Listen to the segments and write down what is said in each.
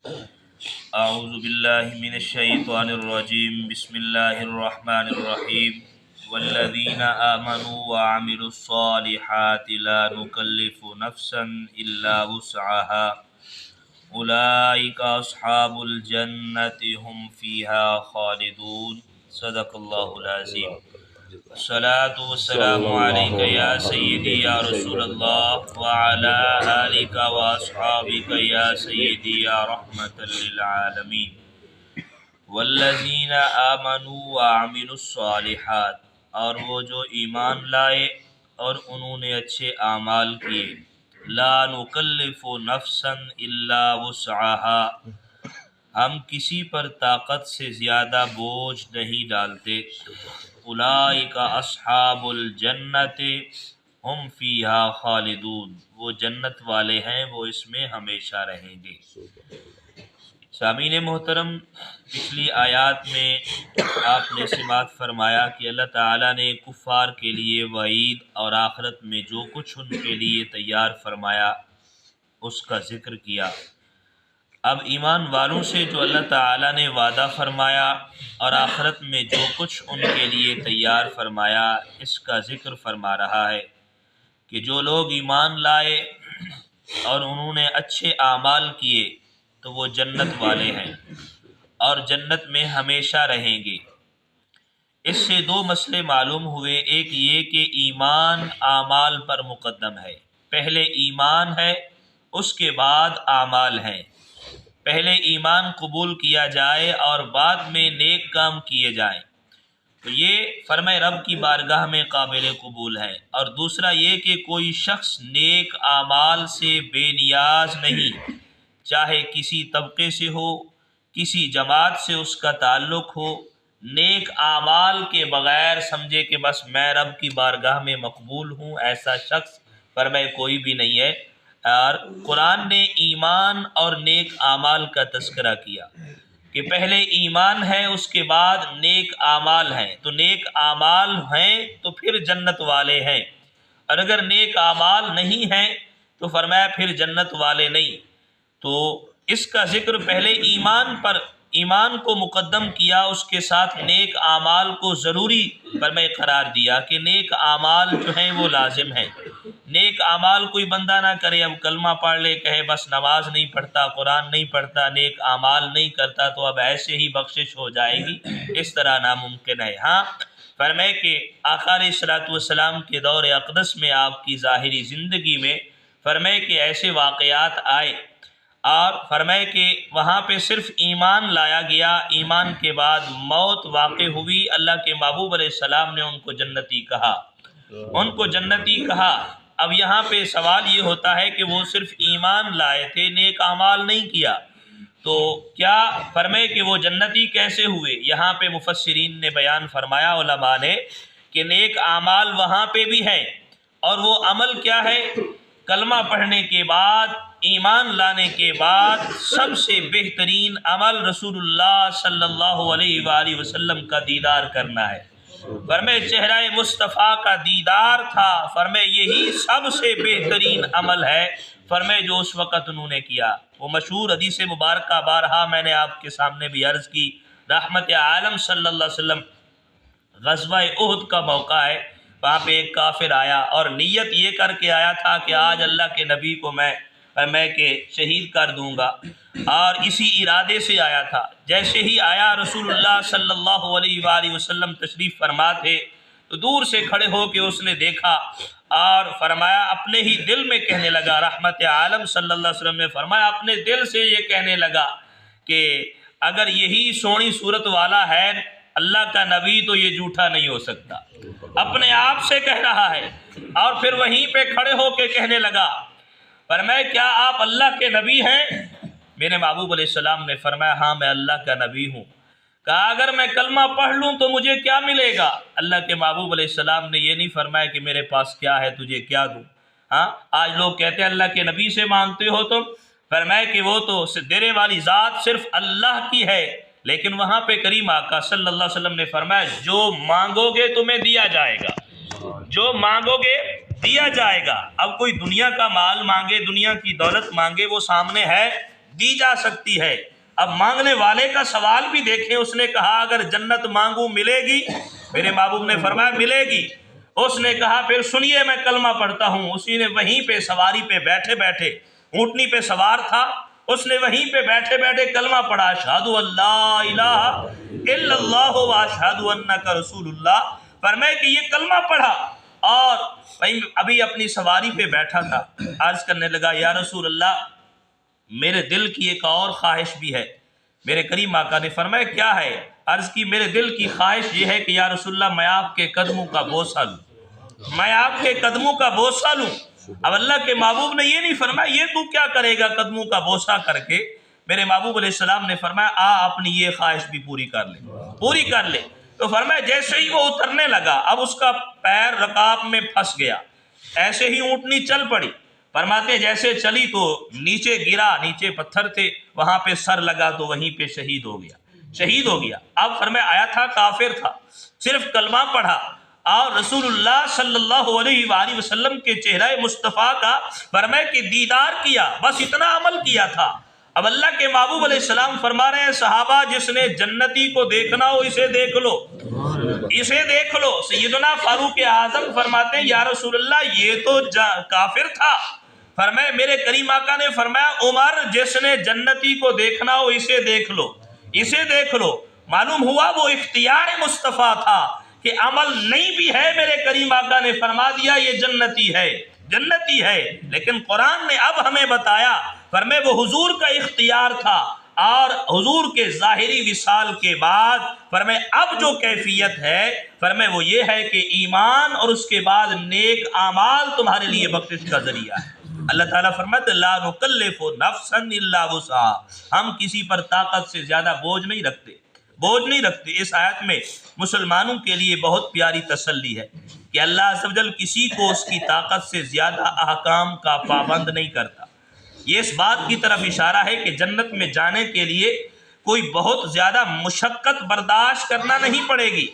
اعوذ باللہ من الشیطان الرجیم بسم اللہ الرحمن الرحیم والذین آمنوا وعملوا الصالحات لا نکلف نفسا الا وسعها اولئک اصحاب الجنة هم فیها خالدون صدق اللہ العظیم۔ الصلاة والسلام علیک یا سیدی یا رسول اللہ وعلی آلک واصحابک یا سیدی یا رحمت للعالمین۔ والذین آمنوا وعملوا الصالحات، اور وہ جو ایمان لائے اور انہوں نے اچھے اعمال کیے، لا نکلف نفسا الا وسعها، ہم کسی پر طاقت سے زیادہ بوجھ نہیں ڈالتے۔ اولئک اصحاب الجنت ہم فیہا خالدون، وہ جنت والے ہیں، وہ اس میں ہمیشہ رہیں گے۔ سامعین محترم، پچھلی آیات میں آپ نے سماعت فرمایا کہ اللہ تعالیٰ نے کفار کے لیے وعید اور آخرت میں جو کچھ ان کے لیے تیار فرمایا اس کا ذکر کیا۔ اب ایمان والوں سے جو اللہ تعالیٰ نے وعدہ فرمایا اور آخرت میں جو کچھ ان کے لیے تیار فرمایا اس کا ذکر فرما رہا ہے کہ جو لوگ ایمان لائے اور انہوں نے اچھے اعمال کیے تو وہ جنت والے ہیں اور جنت میں ہمیشہ رہیں گے۔ اس سے دو مسئلے معلوم ہوئے، ایک یہ کہ ایمان اعمال پر مقدم ہے، پہلے ایمان ہے اس کے بعد اعمال ہیں۔ پہلے ایمان قبول کیا جائے اور بعد میں نیک کام کیے جائیں تو یہ فرمائے رب کی بارگاہ میں قابل قبول ہے۔ اور دوسرا یہ کہ کوئی شخص نیک اعمال سے بے نیاز نہیں، چاہے کسی طبقے سے ہو، کسی جماعت سے اس کا تعلق ہو، نیک اعمال کے بغیر سمجھے کہ بس میں رب کی بارگاہ میں مقبول ہوں، ایسا شخص فرمائے کوئی بھی نہیں ہے۔ اور قرآن نے ایمان اور نیک اعمال کا تذکرہ کیا کہ پہلے ایمان ہے اس کے بعد نیک اعمال ہیں، تو نیک اعمال ہیں تو پھر جنت والے ہیں، اور اگر نیک اعمال نہیں ہیں تو فرمایا پھر جنت والے نہیں۔ تو اس کا ذکر پہلے ایمان کو مقدم کیا، اس کے ساتھ نیک اعمال کو ضروری فرمائے قرار دیا کہ نیک اعمال جو ہیں وہ لازم ہیں۔ نیک اعمال کوئی بندہ نہ کرے، اب کلمہ پڑھ لے کہے بس نماز نہیں پڑھتا، قرآن نہیں پڑھتا، نیک اعمال نہیں کرتا تو اب ایسے ہی بخشش ہو جائے گی، اس طرح ناممکن ہے۔ ہاں فرمائے کہ آقا علیہ الصلوۃ والسلام کے دور اقدس میں آپ کی ظاہری زندگی میں فرمائے کہ ایسے واقعات آئے اور فرمائے کہ وہاں پہ صرف ایمان لایا گیا، ایمان کے بعد موت واقع ہوئی، اللہ کے محبوب علیہ السلام نے ان کو جنتی کہا۔ اب یہاں پہ سوال یہ ہوتا ہے کہ وہ صرف ایمان لائے تھے، نیک اعمال نہیں کیا، تو کیا فرمائے کہ وہ جنتی کیسے ہوئے؟ یہاں پہ مفسرین نے بیان فرمایا علماء نے کہ نیک اعمال وہاں پہ بھی ہیں، اور وہ عمل کیا ہے؟ کلمہ پڑھنے کے بعد، ایمان لانے کے بعد سب سے بہترین عمل رسول اللہ صلی اللہ علیہ وآلہ وسلم کا دیدار کرنا ہے۔ فرمائے چہرہ مصطفیٰ کا دیدار تھا، فرمائے یہی سب سے بہترین عمل ہے، فرمائے جو اس وقت انہوں نے کیا۔ وہ مشہور حدیث مبارکہ بارہا میں نے آپ کے سامنے بھی عرض کی، رحمت عالم صلی اللہ علیہ وسلم غزوہ احد کا موقع ہے، وہاں پہ ایک کافر آیا اور نیت یہ کر کے آیا تھا کہ آج اللہ کے نبی کو میں کہ شہید کر دوں گا، اور اسی ارادے سے آیا تھا۔ جیسے ہی آیا رسول اللہ صلی اللہ علیہ وآلہ وسلم تشریف فرما تھے تو دور سے کھڑے ہو کے اس نے دیکھا اور فرمایا اپنے ہی دل میں کہنے لگا، رحمت عالم صلی اللہ علیہ وسلم نے فرمایا اپنے دل سے یہ کہنے لگا کہ اگر یہی سونی صورت والا ہے اللہ کا نبی تو یہ جھوٹا نہیں ہو سکتا، اپنے آپ سے کہہ رہا ہے۔ اور پھر وہیں پہ کھڑے ہو کے کہنے لگا، فرمایا کیا آپ اللہ کے نبی ہیں؟ میرے محبوب علیہ السلام نے فرمایا ہاں میں اللہ کا نبی ہوں۔ کہا اگر میں کلمہ پڑھ لوں تو مجھے کیا ملے گا؟ اللہ کے محبوب علیہ السلام نے یہ نہیں فرمایا کہ میرے پاس کیا ہے تجھے کیا دوں۔ ہاں آج لوگ کہتے ہیں اللہ کے نبی سے مانگتے ہو تم، فرمایا کہ وہ تو دینے والی ذات صرف اللہ کی ہے، لیکن وہاں پہ کریم آقا صلی اللہ علیہ وسلم نے فرمایا جو مانگو گے تمہیں دیا جائے گا، جو مانگو گے دیا جائے گا۔ اب کوئی دنیا کا مال مانگے، دنیا کی دولت مانگے، وہ سامنے ہے دی جا سکتی ہے۔ اب مانگنے والے کا سوال بھی دیکھیں، اس نے کہا اگر جنت مانگوں ملے گی؟ میرے محبوب نے فرمایا ملے گی۔ اس نے کہا پھر سنیے میں کلمہ پڑھتا ہوں۔ اسی نے وہیں پہ سواری پہ بیٹھے بیٹھے، اونٹنی پہ سوار تھا، اس نے وہیں پہ بیٹھے بیٹھے کلمہ پڑھا، اشہد ان لا الہ الا اللہ و اشہد انک رسول اللہ، فرمائے کہ یہ کلمہ پڑھا اور ابھی اپنی سواری پہ بیٹھا تھا، عرض کرنے لگا یا رسول اللہ میرے دل کی ایک اور خواہش بھی ہے۔ میرے کریم آقا نے فرمایا کیا ہے؟ عرض کی میرے دل کی خواہش یہ ہے کہ یا رسول اللہ میں آپ کے قدموں کا بوسہ لوں، میں آپ کے قدموں کا بوسہ لوں۔ اب اللہ کے محبوب نے یہ نہیں فرمایا یہ تو کیا کرے گا قدموں کا بوسہ کر کے، میرے محبوب علیہ السلام نے فرمایا اپنی یہ خواہش بھی پوری کر لے، پوری کر لے۔ تو فرمایا جیسے ہی وہ اترنے لگا، اب اس کا پیر رکاب میں پھنس گیا، ایسے ہی اونٹنی چل پڑی، فرماتے ہیں جیسے چلی تو نیچے گرا، نیچے پتھر تھے، وہاں پہ سر لگا تو وہیں پہ شہید ہو گیا، شہید ہو گیا۔ اب فرمایا آیا تھا کافر تھا، صرف کلمہ پڑھا اور رسول اللہ صلی اللہ علیہ وآلہ وسلم کے چہرہ مصطفیٰ کا فرمایا کہ دیدار کیا، بس اتنا عمل کیا تھا۔ اب اللہ کے محبوب علیہ السلام فرما رہے ہیں صحابہ جس نے جنتی کو دیکھنا ہو اسے دیکھ لو، اسے دیکھ لو۔ سیدنا فاروق اعظم فرماتے ہیں یا رسول اللہ یہ تو کافر تھا، فرمایا میرے کریم آقا نے فرمایا عمر جس نے جنتی کو دیکھنا ہو اسے دیکھ لو، اسے دیکھ لو۔ معلوم ہوا وہ اختیار مصطفیٰ تھا کہ عمل نہیں بھی ہے، میرے کریم آقا نے فرما دیا یہ جنتی ہے، جنتی ہے۔ لیکن قرآن نے اب ہمیں بتایا، فرمایا وہ حضور کا اختیار تھا، اور حضور کے ظاہری وصال کے بعد فرمایا اب جو کیفیت ہے فرمایا وہ یہ ہے کہ ایمان اور اس کے بعد نیک اعمال تمہارے لیے بخشش کا ذریعہ ہے۔ اللہ تعالیٰ فرماتے لا نکلف نفسا الا وسعها، ہم کسی پر طاقت سے زیادہ بوجھ نہیں رکھتے، بوجھ نہیں رکھتے۔ اس آیت میں مسلمانوں کے لیے بہت پیاری تسلی ہے کہ اللہ عز و جل کسی کو اس کی طاقت سے زیادہ احکام کا پابند نہیں کرتا۔ یہ اس بات کی طرف اشارہ ہے کہ جنت میں جانے کے لیے کوئی بہت زیادہ مشقت برداشت کرنا نہیں پڑے گی،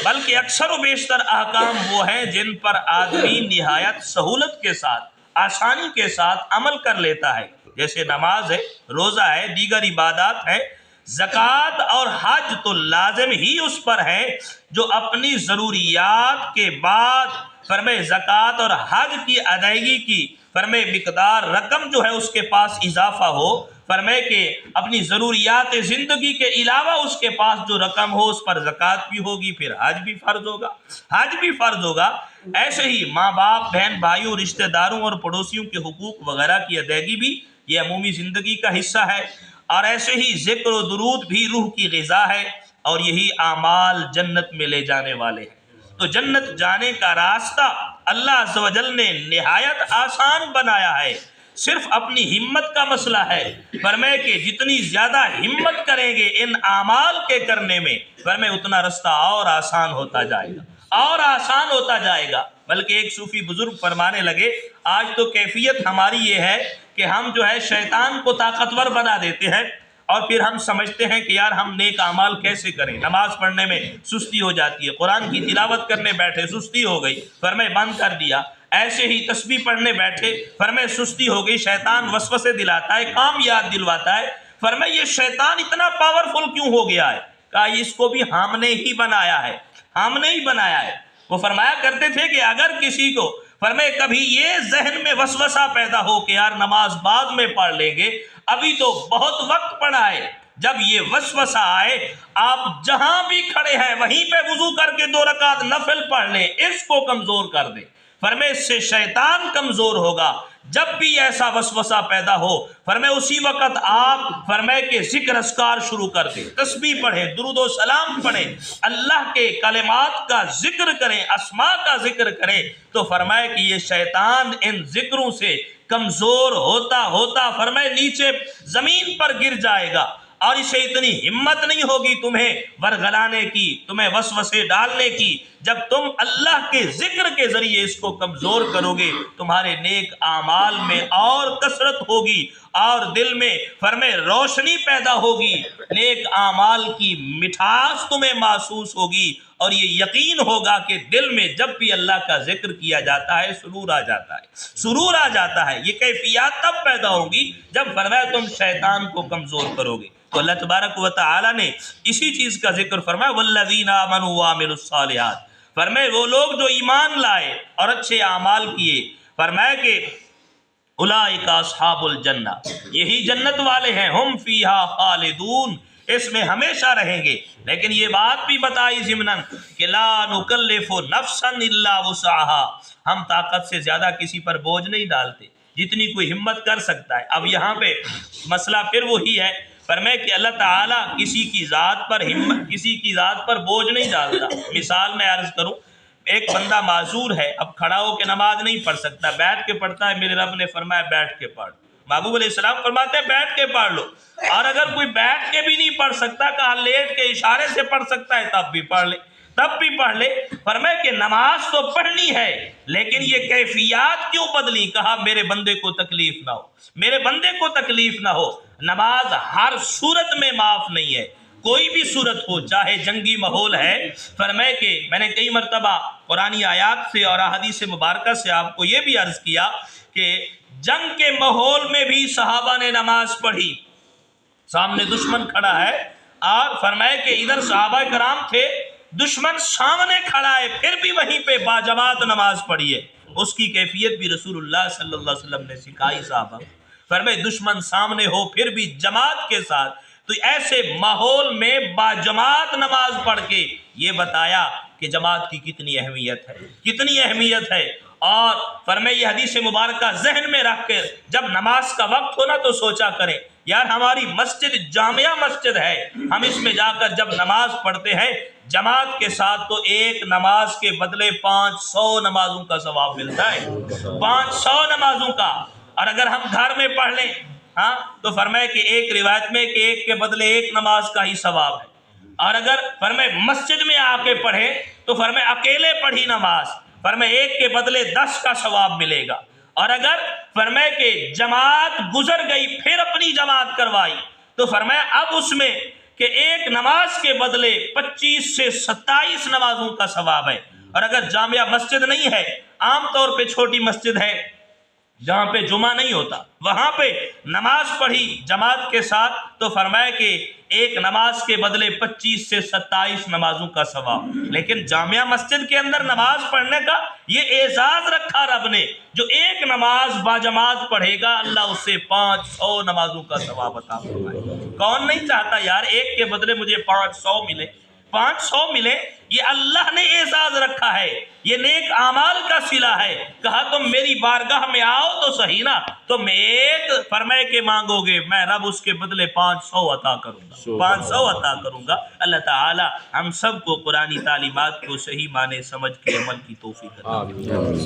بلکہ اکثر و بیشتر احکام وہ ہیں جن پر آدمی نہایت سہولت کے ساتھ، آسانی کے ساتھ عمل کر لیتا ہے، جیسے نماز ہے، روزہ ہے، دیگر عبادات ہے۔ زکوٰۃ اور حج تو لازم ہی اس پر ہے جو اپنی ضروریات کے بعد فرمائے زکوٰۃ اور حج کی ادائیگی کی فرمائے مقدار رقم جو ہے اس کے پاس اضافہ ہو، فرمائے کہ اپنی ضروریات زندگی کے علاوہ اس کے پاس جو رقم ہو اس پر زکوٰۃ بھی ہوگی، پھر حج بھی فرض ہوگا، حج بھی فرض ہوگا۔ ایسے ہی ماں باپ، بہن بھائیوں، رشتہ داروں اور پڑوسیوں کے حقوق وغیرہ کی ادائیگی بھی یہ عمومی زندگی کا حصہ ہے، اور ایسے ہی ذکر و درود بھی روح کی غذا ہے، اور یہی اعمال جنت میں لے جانے والے ہیں۔ تو جنت جانے کا راستہ اللہ عز و جل نے نہایت آسان بنایا ہے، صرف اپنی ہمت کا مسئلہ ہے۔ فرمائے کہ جتنی زیادہ ہمت کریں گے ان اعمال کے کرنے میں فرمائے اتنا رستہ اور آسان ہوتا جائے گا، اور آسان ہوتا جائے گا۔ بلکہ ایک صوفی بزرگ فرمانے لگے آج تو کیفیت ہماری یہ ہے کہ ہم جو ہے شیطان کو طاقتور بنا دیتے ہیں، اور پھر ہم سمجھتے ہیں کہ یار ہم نیک اعمال کیسے کریں، نماز پڑھنے میں سستی ہو جاتی ہے، قرآن کی تلاوت کرنے بیٹھے سستی ہو گئی، فرمائے بند کر دیا، ایسے ہی تسبیح پڑھنے بیٹھے فرمائے سستی ہو گئی، شیطان وسوسے دلاتا ہے، کام یاد دلواتا ہے۔ فرمائے یہ شیطان اتنا پاورفل کیوں ہو گیا ہے؟ کہا اس کو بھی ہم نے ہی بنایا ہے، ہم نے ہی بنایا ہے۔ وہ فرمایا کرتے تھے کہ اگر کسی کو فرمائے کبھی یہ ذہن میں وسوسہ پیدا ہو کہ یار نماز بعد میں پڑھ لیں گے، ابھی تو بہت وقت پڑا ہے، جب یہ وسوسہ آئے آپ جہاں بھی کھڑے ہیں وہیں پہ وضو کر کے 2 رکعت نفل پڑھ لیں، اس کو کمزور کر دیں۔ فرمائے اس سے شیطان کمزور ہوگا۔ جب بھی ایسا وسوسہ پیدا ہو فرمائے اسی وقت آپ فرمائے کہ ذکر اذکار شروع کر دیں، تسبیح پڑھیں، درود و سلام پڑھیں، اللہ کے کلمات کا ذکر کریں، اسماء کا ذکر کریں، تو فرمائے کہ یہ شیطان ان ذکروں سے کمزور ہوتا ہوتا فرمائے نیچے زمین پر گر جائے گا، اور اسے اتنی ہمت نہیں ہوگی تمہیں ورگلانے کی، تمہیں وسوسے ڈالنے کی۔ جب تم اللہ کے ذکر کے ذریعے اس کو کمزور کرو گے تمہارے نیک اعمال میں اور کثرت ہوگی، اور دل میں فرمائے روشنی پیدا ہوگی، نیک اعمال کی مٹھاس تمہیں محسوس ہوگی، اور یہ یقین ہوگا کہ دل میں جب بھی اللہ کا ذکر کیا جاتا ہے سرور آ جاتا ہے، سرور آ جاتا ہے۔ یہ کیفیات تب پیدا ہوگی جب فرمایا تم شیطان کو کمزور کرو گے۔ تو اللہ تبارک و تعالی نے اسی چیز کا ذکر فرمایا والذین آمنوا وعملوا الصالحات، فرمائے وہ لوگ جو ایمان لائے اور اچھے اعمال کیے، فرمایا کہ اولئک اصحاب الجنہ، یہی جنت والے ہیں، ہم فیہا خالدون، اس میں ہمیشہ رہیں گے۔ لیکن یہ بات بھی بتائی ضمناً کہ لا نکلف نفسا الا وسعها، ہم طاقت سے زیادہ کسی پر بوجھ نہیں ڈالتے، جتنی کوئی ہمت کر سکتا ہے۔ اب یہاں پہ مسئلہ پھر وہی ہے، فرمائے کہ اللہ تعالیٰ کسی کی ذات پر بوجھ نہیں ڈالتا۔ مثال میں عرض کروں، ایک بندہ معذور ہے، اب کھڑا ہو کے نماز نہیں پڑھ سکتا، بیٹھ کے پڑھتا ہے، میرے رب نے فرمایا بیٹھ کے پڑھ، محبوب علیہ السلام فرماتے ہیں بیٹھ کے پڑھ لو۔ اور اگر کوئی بیٹھ کے بھی نہیں پڑھ سکتا، کہا لیٹ کے اشارے سے پڑھ سکتا ہے، تب بھی پڑھ لے، فرمائے کہ نماز تو پڑھنی ہے، لیکن یہ کیفیات کیوں بدلی؟ کہا میرے بندے کو تکلیف نہ ہو، میرے بندے کو تکلیف نہ ہو۔ نماز ہر صورت میں معاف نہیں ہے، کوئی بھی صورت ہو، چاہے جنگی ماحول ہے، فرمائے کہ میں نے کئی مرتبہ قرآنی آیات سے اور احادیث مبارکہ سے آپ کو یہ بھی عرض کیا کہ جنگ کے ماحول میں بھی صحابہ نے نماز پڑھی، سامنے دشمن کھڑا ہے اور فرمائے کہ ادھر صحابہ کرام تھے، دشمن سامنے کھڑا ہے، پھر بھی وہیں پہ باجماعت نماز پڑھی ہے۔ اس کی کیفیت بھی رسول اللہ صلی اللہ علیہ وسلم نے سکھائی صحابہ، فرمائے دشمن سامنے ہو پھر بھی جماعت کے ساتھ، تو ایسے ماحول میں باجماعت نماز پڑھ کے یہ بتایا کہ جماعت کی کتنی اہمیت ہے۔ اور فرمائے یہ حدیث مبارکہ ذہن میں رکھ کر جب نماز کا وقت ہونا تو سوچا کریں، یار ہماری مسجد جامعہ مسجد ہے، ہم اس میں جا کر جب نماز پڑھتے ہیں جماعت کے ساتھ تو ایک نماز کے بدلے 500 نمازوں کا ثواب ملتا ہے، 500 نمازوں کا۔ اور اگر ہم گھر میں پڑھ لیں تو فرمائے کہ ایک روایت میں کہ ایک کے بدلے ایک نماز کا ہی ثواب ہے، اور اگر فرمائے مسجد میں آ کے پڑھے تو فرمائے اکیلے پڑھی نماز، فرمائے ایک کے بدلے 10 کا ثواب ملے گا، اور اگر فرمائے کہ جماعت گزر گئی پھر اپنی جماعت کروائی تو فرمائے اب اس میں کہ ایک نماز کے بدلے 25 سے 27 نمازوں کا ثواب ہے۔ اور اگر جامعہ مسجد نہیں ہے، عام طور پہ چھوٹی مسجد ہے جہاں پہ جمعہ نہیں ہوتا، وہاں پہ نماز پڑھی جماعت کے ساتھ تو فرمایا کہ ایک نماز کے بدلے 25 سے 27 نمازوں کا ثواب۔ لیکن جامعہ مسجد کے اندر نماز پڑھنے کا یہ اعزاز رکھا رب نے، جو ایک نماز باجماعت پڑھے گا اللہ اس سے 500 نمازوں کا ثواب عطا فرمائے۔ کون نہیں چاہتا یار ایک کے بدلے مجھے 500 ملے، 500 ملے؟ یہ اللہ نے اعزاز رکھا ہے، یہ نیک اعمال کا صلہ ہے۔ کہا تم میری بارگاہ میں آؤ تو صحیح نا، تم ایک فرمائے کہ مانگو گے میں رب اس کے بدلے 500 عطا کروں گا، 500 عطا کروں گا۔ اللہ تعالی ہم سب کو قرآنی تعلیمات کو صحیح معنی سمجھ کے عمل کی توفیق عطا فرمائے۔